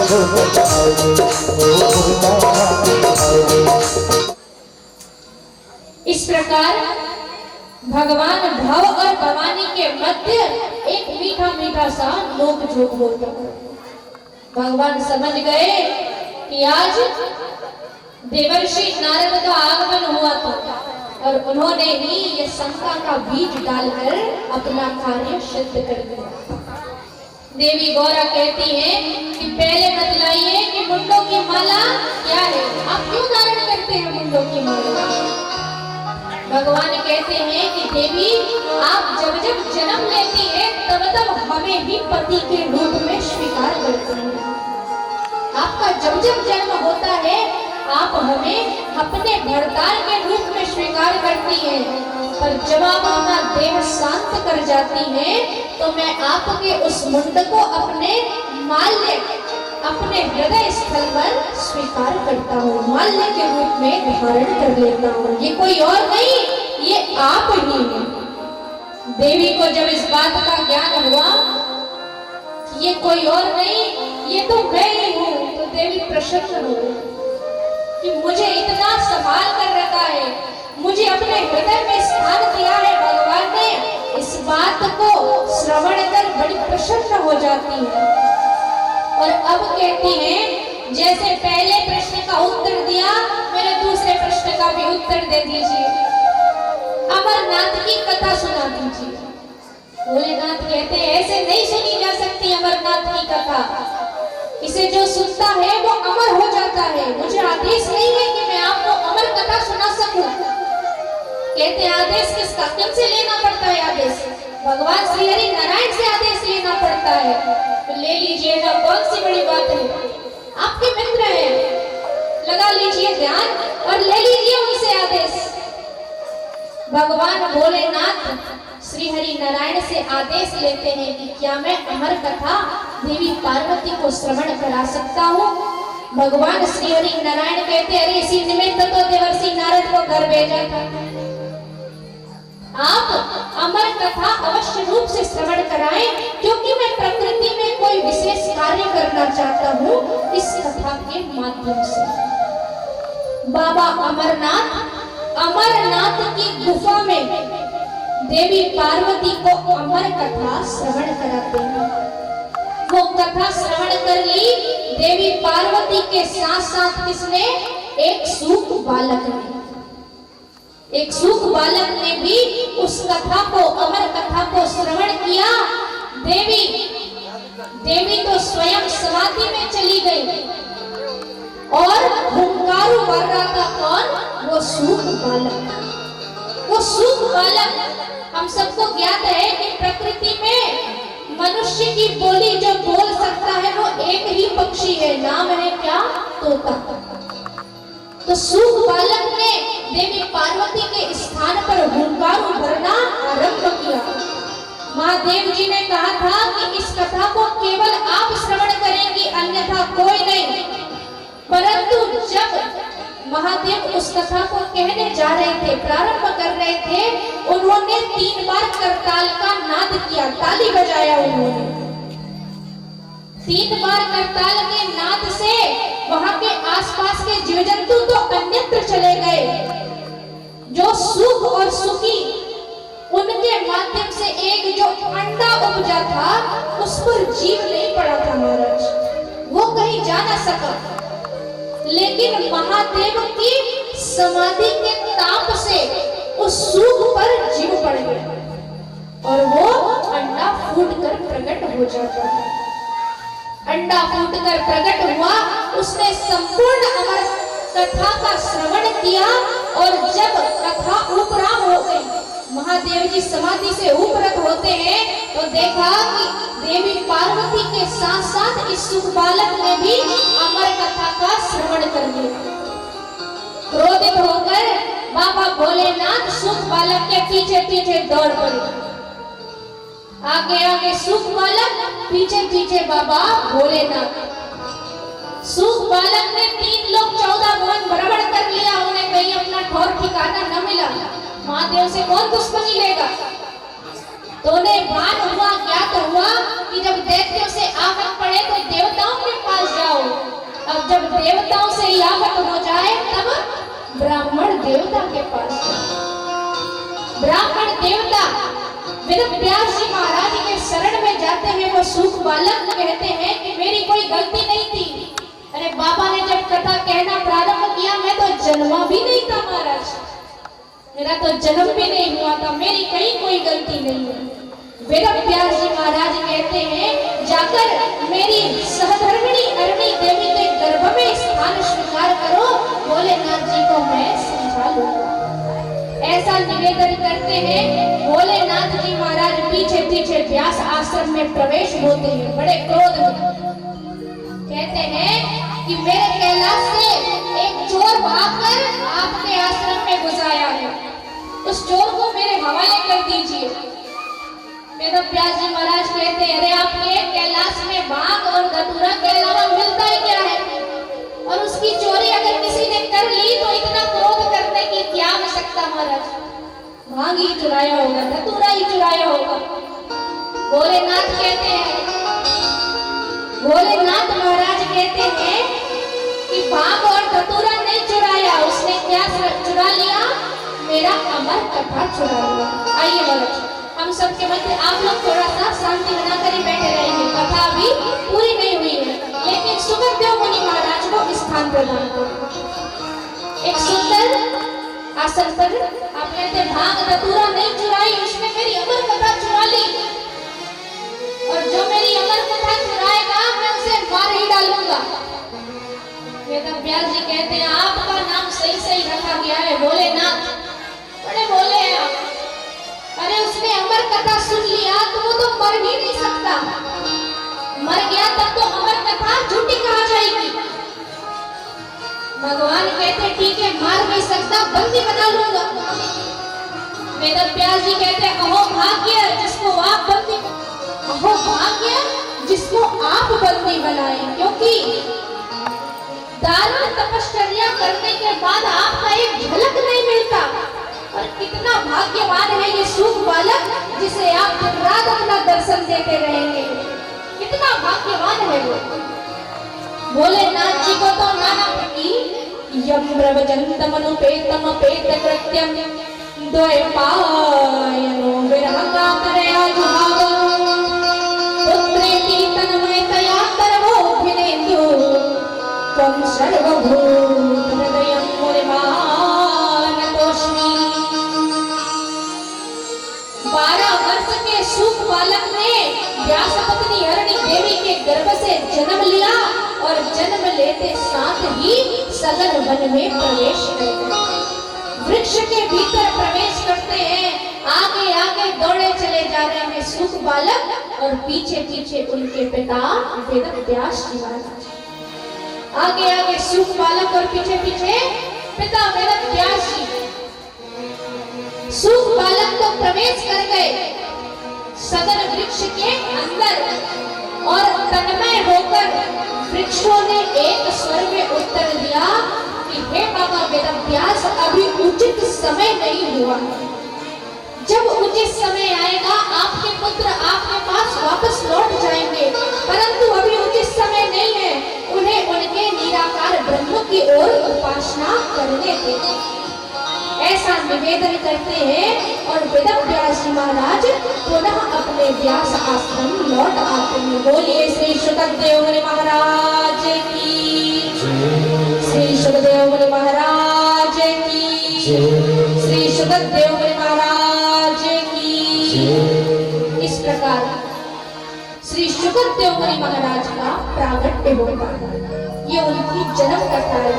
इस प्रकार भगवान भव और भवानी के मध्य एक मीठा मीठा सा नोक झोंक होता है। भगवान समझ गए कि आज देवर्षि नारद का आगमन हुआ था और उन्होंने ही ये शंका का बीज डालकर अपना कार्य सिद्ध कर दिया। देवी गौरा कहती हैं कि पहले बतलाइए कि मुंडों की माला क्या है, आप क्यों धारण करते हैं मुंडों की माला? भगवान कहते हैं कि देवी आप जब जब जन्म लेती है तब तब हमें ही पति के रूप में स्वीकार करती हैं। आपका जब जब जन्म होता है आप हमें अपने भरताल के रूप में स्वीकार करती हैं, पर जब आप अपना देह शांत कर जाती हैं तो मैं आपके उस मुंड को अपने माल्य अपने हृदय स्थल पर स्वीकार करता हूँ, माल्य के रूप में धारण कर लेता हूँ। ये कोई और नहीं, ये आप ही हैं। देवी को जब इस बात का ज्ञान हुआ कि ये कोई और नहीं, ये तो मैं ही हूँ, तो देवी प्रसन्न हो गई कि मुझे इतना संभाल कर रखा है, मुझे अपने हृदय में स्थान दिया है भगवान ने। इस बात को श्रवण कर बड़ी प्रसन्न हो जाती है और अब कहती हैं जैसे पहले प्रश्न का उत्तर दिया, मेरे दूसरे प्रश्न का भी उत्तर दे दीजिए। अमरनाथ की कथा सुना दीजिए। भोलेनाथ कहते हैं ऐसे नहीं सुनी जा सकती अमरनाथ की कथा, इसे जो सुनता है वो अमर हो जाता है। मुझे आदेश नहीं है कि मैं आपको अमर कथा सुना सकूं। कहते आदेश किसका, किनसे लेना पड़ता है आदेश? भगवान श्री हरि नारायण से आदेश लेना पड़ता है। तो ले लीजिए ना, कौन सी बड़ी बात है, आपके मित्र हैं, लगा लीजिए ध्यान और ले लीजिए उनसे आदेश। भगवान भोलेनाथ श्री हरि नारायण से आदेश लेते हैं कि क्या मैं अमर कथा देवी पार्वती को श्रवण करा सकता हूँ? भगवान श्री हरि नारायण कहते अरे इसी निमित्त तो देवर्षि नारद को घर भेजा था, आप अमर कथा अवश्य रूप से श्रवण कराएं, क्योंकि मैं प्रकृति में कोई विशेष कार्य करना चाहता हूँ इस कथा के माध्यम से। बाबा अमरनाथ की गुफा में देवी पार्वती को अमर कथा श्रवण कराते हैं। वो कथा श्रवण कर ली देवी पार्वती के साथ साथ किसने? एक सूक बालक ने भी उस कथा को, अमर कथा को श्रवण किया। देवी तो स्वयं समाधि में चली गई और हुंकारू भर रहा था कौन? वो सूक बालक। हम सबको ज्ञात है कि प्रकृति में मनुष्य की बोली जो बोल सकता है वो एक ही पक्षी है, नाम है क्या? तोता। तो सूक बालक ने देवी पार्वती के स्थान पर हुंकारू भरना आरंभ किया। महादेव जी ने कहा था कि इस कथा को केवल आप श्रवण करेंगी, अन्यथा कोई नहीं। परंतु जब महादेव उस कथा को कहने जा रहे थे, प्रारंभ कर रहे थे, उन्होंने 3 बार करताल का नाद किया, ताली बजाया उन्होंने। 3 बार करताल के नाद से वहां के आसपास के जीव जंतु तो अन्यत्र चले गए। जो सुख और सुखी उनके माध्यम से एक जो अंडा उपजा था उस पर जीव नहीं पड़ा था महाराज, वो कहीं जा ना सका। लेकिन महादेव की समाधि के ताप से उस सूख पर जीव पड़ गया और वो अंडा फूटकर प्रकट हो जाता है। अंडा फूटकर प्रकट हुआ, उसने संपूर्ण अमर कथा का श्रवण किया और जब कथा उपराम हो गई, महादेव जी समाधि से उपरत होते हैं, तो देखा कि देवी पार्वती के साथ साथ इस सुख बालक ने भी अमर कथा का श्रवण कर लिया। क्रोधित होकर बाबा भोलेनाथ सुख बालक के पीछे पीछे दौड़ पड़े। आगे आगे सुख बालक, पीछे पीछे बाबा भोलेनाथ। सुख बालक ने 3 लोग 14 भवन भ्रमण कर लिया, उन्हें कहीं अपना ठौर ठिकाना न मिला। महादेव से कौन दुश्मनी लेगा? तो उन्हें भान हुआ, ज्ञात हुआ कि जब दैत्यों से आफत पड़े तो देवताओं के पास जाओ, देवताओं से ही आफत हो जाए तब ब्राह्मण देवता के पास जाए। ब्राह्मण देवता वेद व्यास जी महाराज के शरण में जाते हैं। वो सूख बालक कहते हैं कि मेरी कोई गलती नहीं थी। अरे बाबा ने जब कथा कहना प्रारंभ किया, मैं तो जन्मा भी नहीं था महाराज, मेरा तो जन्म भी नहीं हुआ था, मेरी कहीं कोई गलती नहीं है। वेद व्यास जी महाराज कहते हैं, जाकर मेरी सहधर्मिणी अरणी देवी के गर्भ में स्थान स्वीकार करो, भोलेनाथ जी को मैं समझा लूंगा। ऐसा निवेदन करते हैं। भोलेनाथ जी महाराज पीछे पीछे व्यास आश्रम में प्रवेश होते हैं, बड़े क्रोध में कहते हैं कि मेरे कैलाश से एक चोर भागकर आपके आश्रम में घुस आया है, उस चोर को मेरे हवाले कर दीजिए। वेद व्यास जी महाराज कहते हैं, अरे आपके कैलाश में भांग और धतूरा के अलावा मिलता ही क्या है, और उसकी चोरी अगर किसी ने कर ली तो इतना क्रोध करने की क्या आवश्यकता महाराज, भांग ही चुराया होगा, धतूरा ही चुराया होगा। भोलेनाथ कहते हैं, भोलेनाथ महाराज कहते हैं कि भांग और धतूरा नहीं चुराया, उसने क्या चुरा लिया, मेरा अमर कथा चुरा लिया। आइए महाराज हम सबके मध्य आप लोग थोड़ा सा शांति बनाकर ही बैठे रहेंगे, कथा अभी पूरी नहीं हुई है, लेकिन सुखदेव मुनि महाराज को स्थान प्रदान करो। एक सुंदर आसन पर आप कहते भांग धतूरा नहीं चुराई, उसने मेरी अमर कथा चुरा ली, और जो मेरी अमर कथा चुराएगा मैं उसे मार ही डालूंगा। वेद व्यास जी कहते हैं, आपका नाम सही सही रखा गया है भोलेनाथ, बड़े भोले हैं आप। अरे उसने अमर कथा सुन लिया तो वो तो मर ही नहीं सकता, मर गया तब तो अमर कथा झूठी कहा जाएगी। भगवान कहते ठीक है, मार नहीं सकता, बंदी बना लूंगा। वेद व्यास जी कहते अहो भाग्य जिसको आप बंदी, अहो भाग्य जिसको आप बंदी बनाए, क्योंकि दारुण तपश्चर्या करने के बाद आपका एक झलक नहीं मिलता। और कितना भाग्यवान है ये सूख बालक जिसे आप दिन रात अपना दर्शन देते रहेंगे, कितना भाग्यवान है वो। भोलेनाथ जी को तो नाना प्रति यम प्रवजंतम अनुपेतम पेत कृत्यम द्वैपायनो विरहंगा करया जुहाव पुत्रेति तन्मयतया तरवोभिनेन्दु त्वं सर्वभूत हृदयं मुनिमानतोऽस्मि। 12 वर्ष के सूख बालक ने व्यासपत्नी अरणी देवी के गर्भ से जन्म लिया और जन्म लेते साथ ही सघन वन में प्रवेश कर गए। वृक्ष के भीतर प्रवेश करते हैं, आगे आगे दौड़े चले जा रहे हैं सूख बालक और पीछे पीछे उनके पिता वेद व्यास जी महाराज। आगे आगे सूख बालक और पीछे पीछे पिता वेद व्यास जी। सूख बालक तो प्रवेश कर गए सदन वृक्ष के अंदर और तन्मय होकर वृक्षों ने एक स्वर में उत्तर दिया कि हे बाबा वेद व्यास, अभी उचित समय नहीं हुआ, जब उचित समय आएगा आपके पुत्र आपके पास वापस लौट जाएंगे, परंतु अभी उचित समय नहीं है, उन्हें उनके निराकार ब्रह्म की ओर उपासना करने दें। ऐसा निवेदन करते हैं और वेद व्यास जी महाराज पुनः अपने व्यास आश्रम लौट आते हैं। बोलिए श्री सुखदेव मुनि महाराज की, श्री सुखदेव मुनि महाराज की, श्री सुखदेव मुनि महाराज की। इस प्रकार श्री सुखदेव मुनि महाराज का प्रागट्य होता है, ये उनकी जन्म कथा है।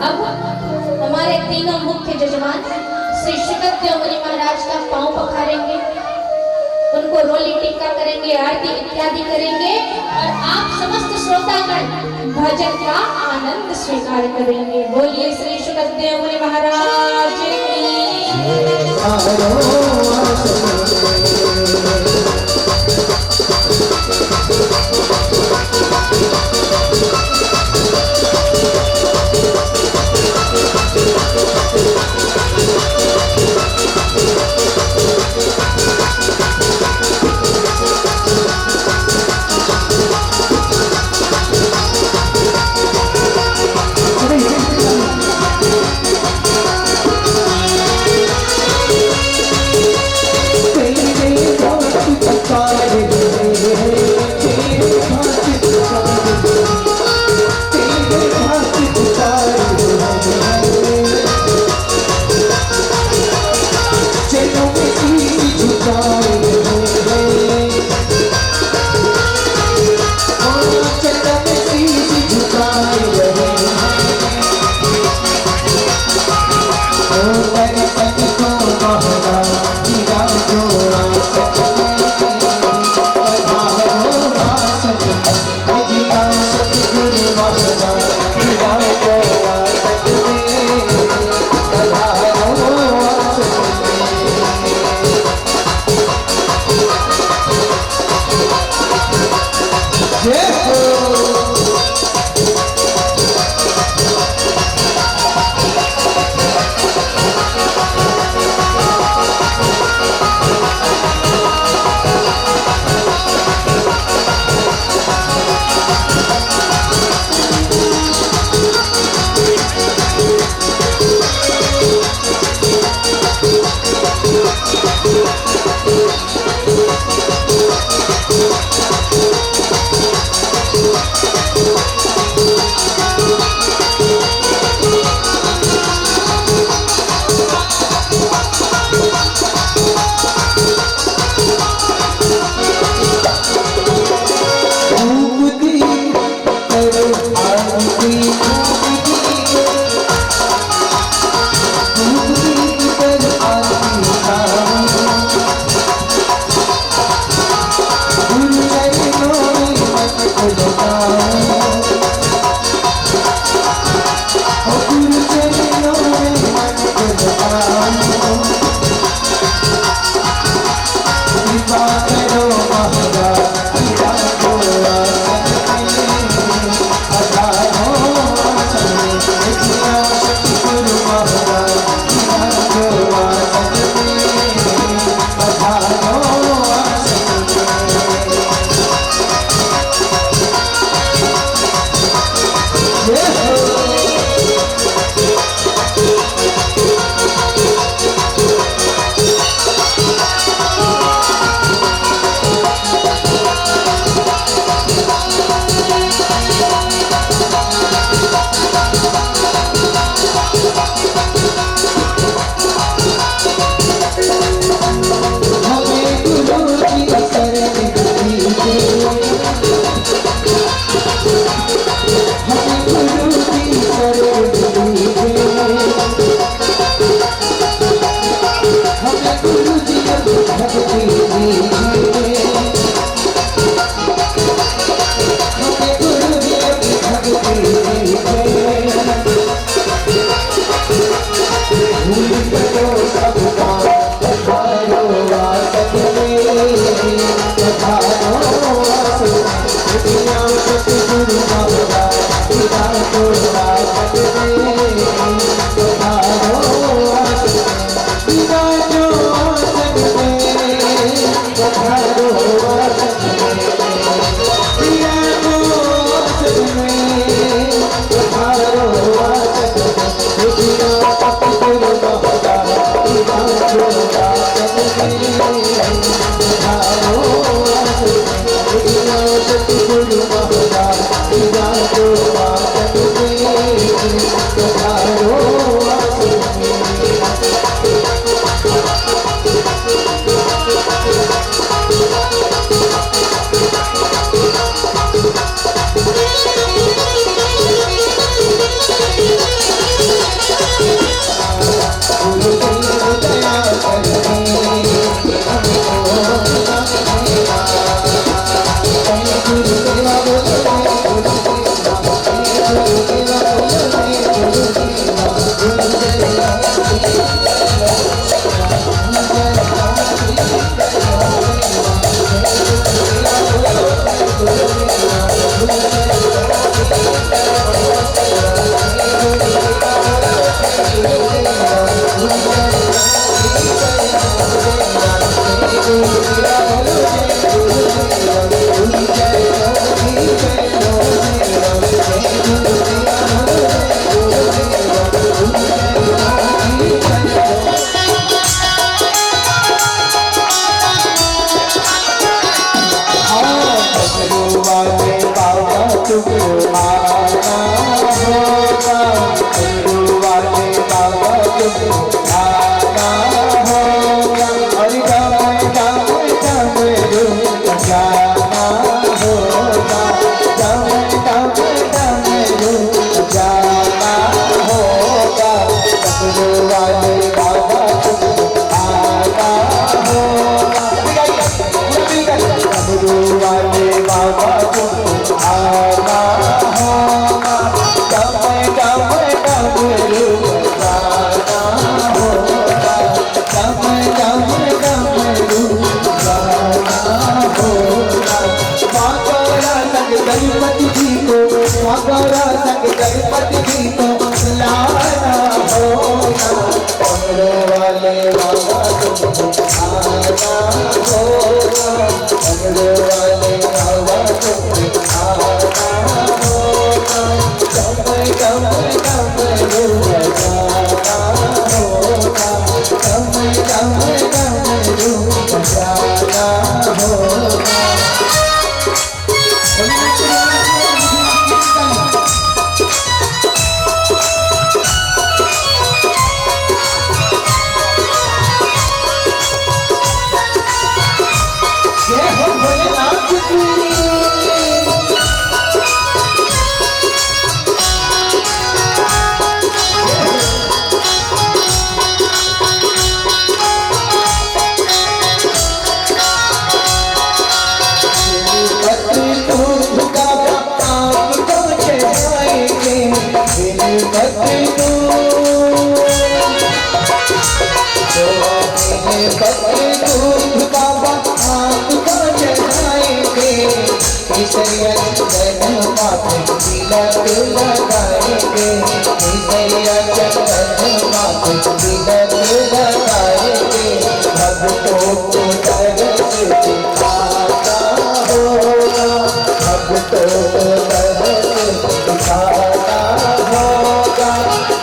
अब हमारे तीनों मुख्य जजमान श्री सुखदेव मुनि महाराज का पांव पखारेंगे, उनको रोली टिक्का करेंगे, आरती इत्यादि करेंगे और आप समस्त श्रोतागण भजन का आनंद स्वीकार करेंगे। बोलिए श्री सुखदेव मुनि महाराज की। होगा तिलक लगाएंगे मैया चंदन माथे तिलक लगाएंगे भक्तों को दर्श दिखाता होगा भक्तों को दर्श दिखाता होगा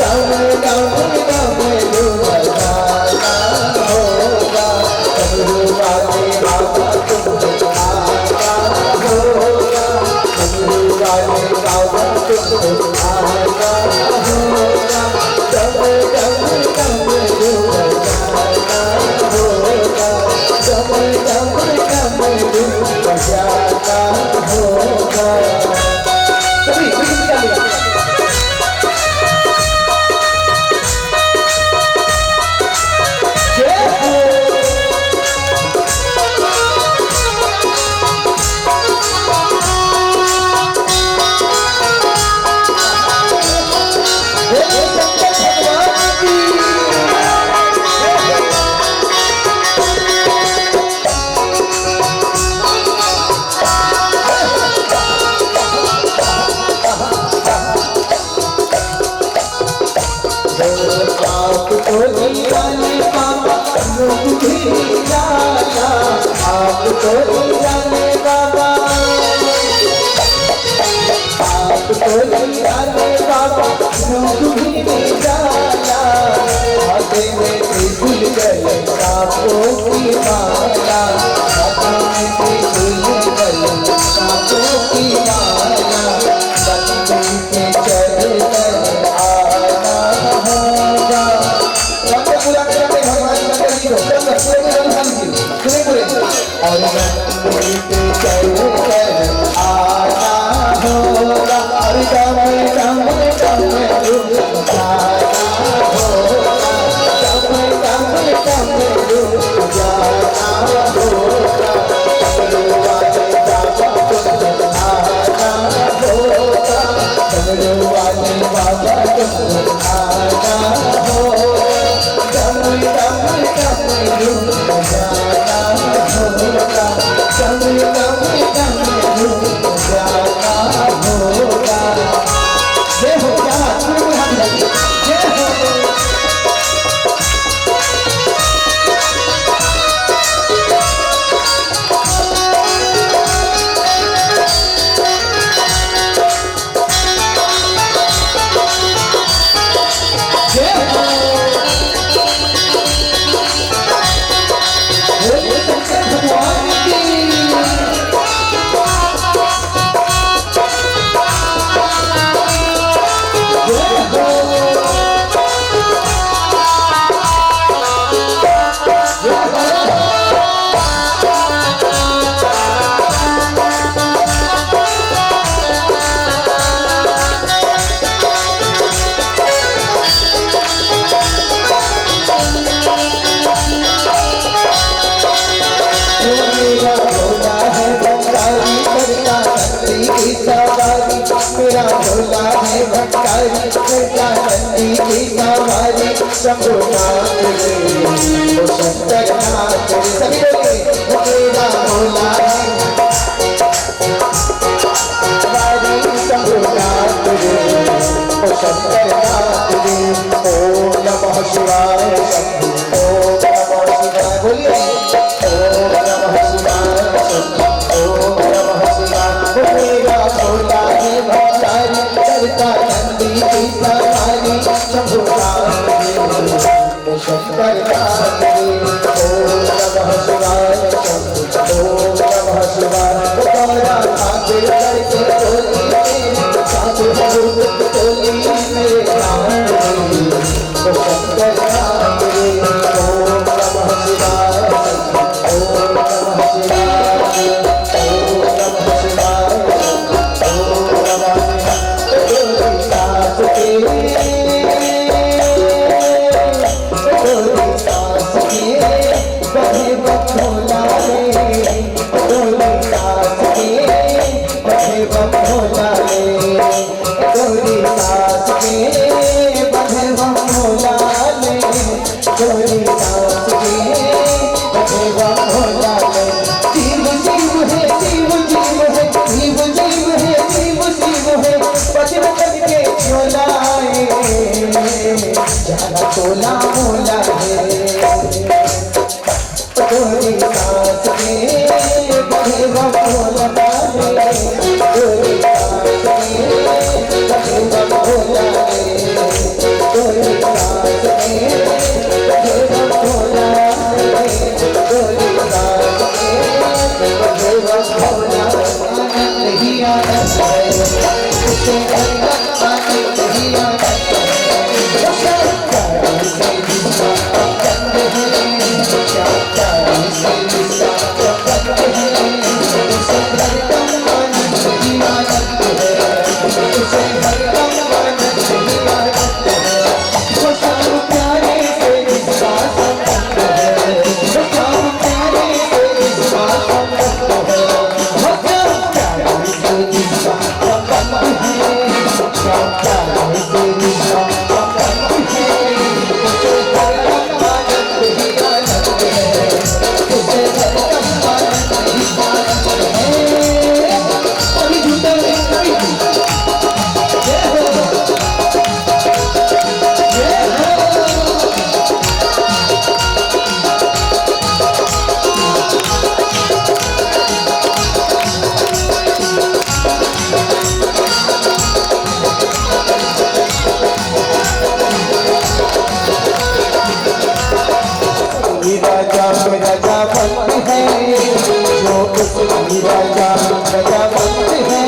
दम दम दम लगाता होगा डमरू वाले बाबा तुमको आता होगा डमरू वाले बाबा तुमको आता होगा दम दम दम लगाता होगा दम दम दम बजाता होगा सभी खुशी निकालिए आपको जाने बाबा लोग भी जाना आपको जाने बाबा आपको जाने बाबा लोग भी जाना हाथे में त्रिशूल गले सांपों की माला हाथे में त्रिशूल गले सांपों की माला बंदी के चढ़ कर आना होगा पूरा करके भगवान शंकर जी को सब पूरे रंग की पूरे पूरे और मंदिर पे चल कर आना होगा और दम दम दम डूब जाना होगा दम दम दम डूब जाना होगा डमरू वाले बाबा तुमको आना होगा डमरू वाले बाबा तुमको आना होगा दम दम दम डूब जाना होगा दम दम दम डूब जाना होगा जय हो क्या जय हो मेरा भोला है भंडारी करता नंदी की सवारी शंभुनाथ रे ओ शंकरनाथ रे सभी बोलिए मेरा भोला है सवारी शंभुनाथ रे ओ शंकरनाथ रे ओम नमः शिवाय शंभु ओम नमः शिवाय बोलिए ओम नमः शिवाय शंभु ओम नमः शिवाय मेरा भोला है भंडारी करता नंदी की सवारी शंभुनाथ रे ओ शंकरनाथ रे ओम नमः शिवाय शंभु ओम नमः शिवाय गौरा भाग्य करके टोली साधु भगत टोली मेरे राम रे ओ शंकरनाथ रे ओम नमः शिवाय ओम नमः शिवाय ओम नमः शिवाय ओम नमः शिवाय उसे हरदम आनंद ही आनंद है। क्या प्यारे से रिश्ता संबंध है, क्या प्यारे से रिश्ता संबंध है, उसे हरदम आनंद ही आनंद है, उसे हरदम आनंद ही आनंद है। वो सब प्यारे से रिश्ता संबंध है, वो सब प्यारे से रिश्ता संबंध है, वो सब प्यारे से रिश्ता संबंध है, क्या प्यारे से रिश्ता संबंध है, उसे हरदम आनंद ही आनंद है, उसे हरदम आनंद ही आनंद है। अभी झूठा नहीं, अभी जय हो, जय हो। ये राजा में राजा बंद है, जो उसकी राजा राजा बंद है,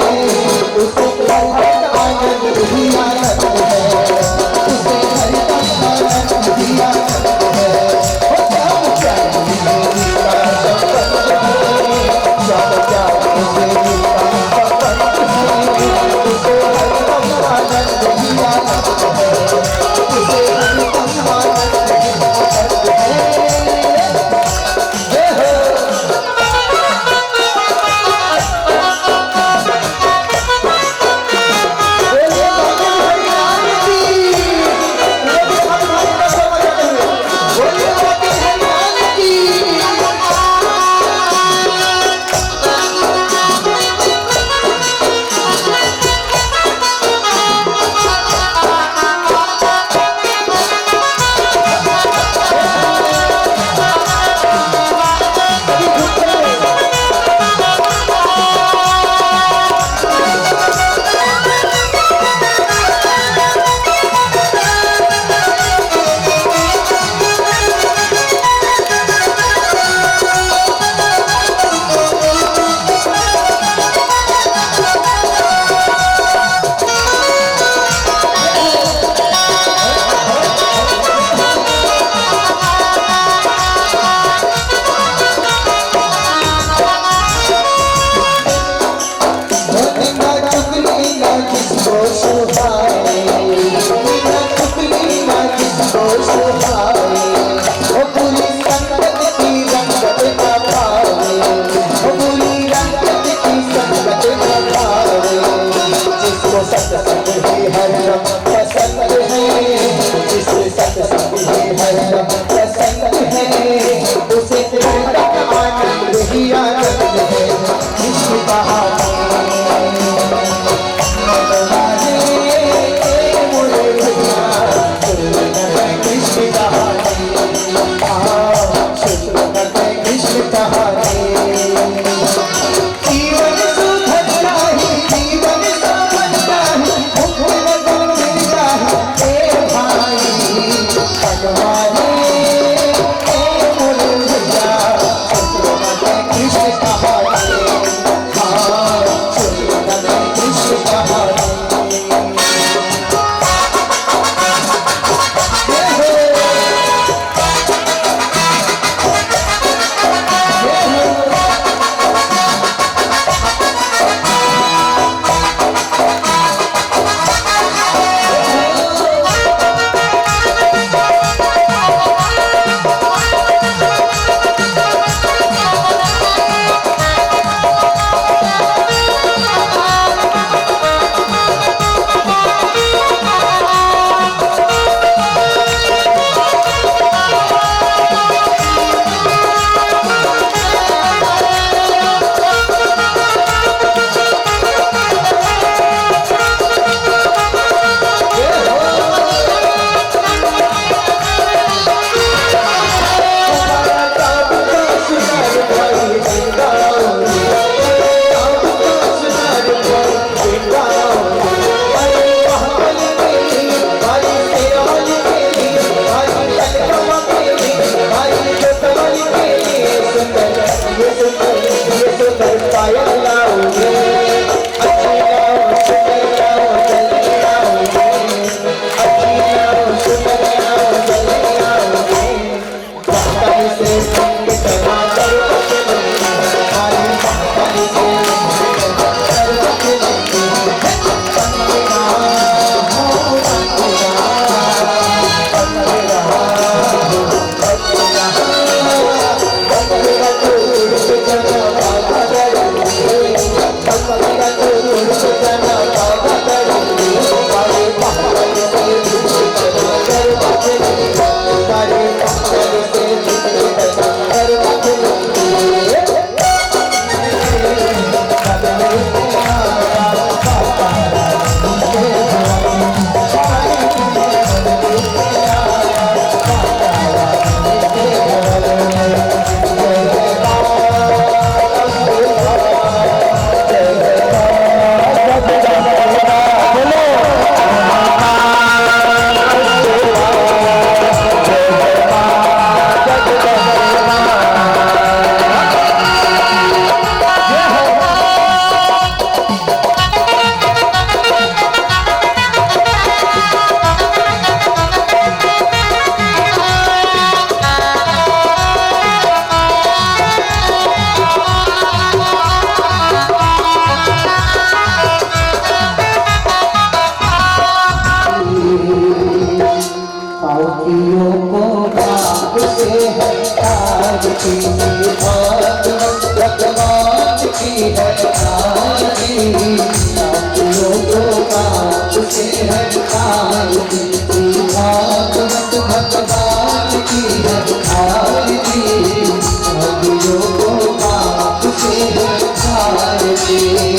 उसे हरदम आनंद ही आनंद है, उसे हरदम आनंद ही आनंद है। वो सब प्यारे से रिश्ता संबंध है, सब प्यारे से रिश्ता संबंध है, उसे हरदम आनंद ही आनंद है, उसे हरदम आनंद ही आनंद है। जय हो। बोलिए बाबा हरिनाम की, बोलिए हनुमान का समझते हुए, बोलिए बाबा हरिनाम की। अभी झूठ रहे। बिना चुगली ना किसको सुहाए, बिना चुगली ना किसको सुहाए, वो बुरी संगत की रंगत न भावे, वो बुरी रंगत की संगत न भावे। जिसको सत्संग ही हरदम पसंद है, जिसको सत्संग ही हरदम पसंद है, उसे हरदम आनंद ही आनंद है। इसकी बहाने कृष्ण कहानी, कृष्ण कहानी। जीवन सुखद नाही, जीवन सुखद नाही, मुख लगन में को पाप से है आरती, भागवत भगवान की है आरती, भाग्यों को पाप से है आरती।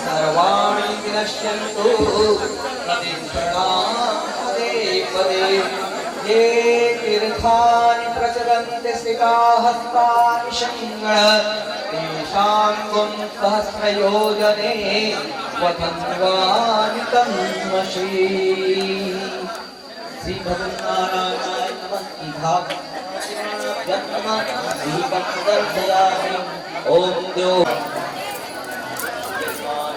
सर्वाणि विनश्यन्तु पदे पदे ये तीर्थानि प्रचलन्ति स्थिताहस्तानि शङ्गण तेषां गुं सहस्रयोजने वधन्वानि तन्मषि श्री भगवन्नारायणाय नमः इधा जन्म दीपं दर्शयामि ओम देव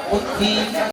बुद्धि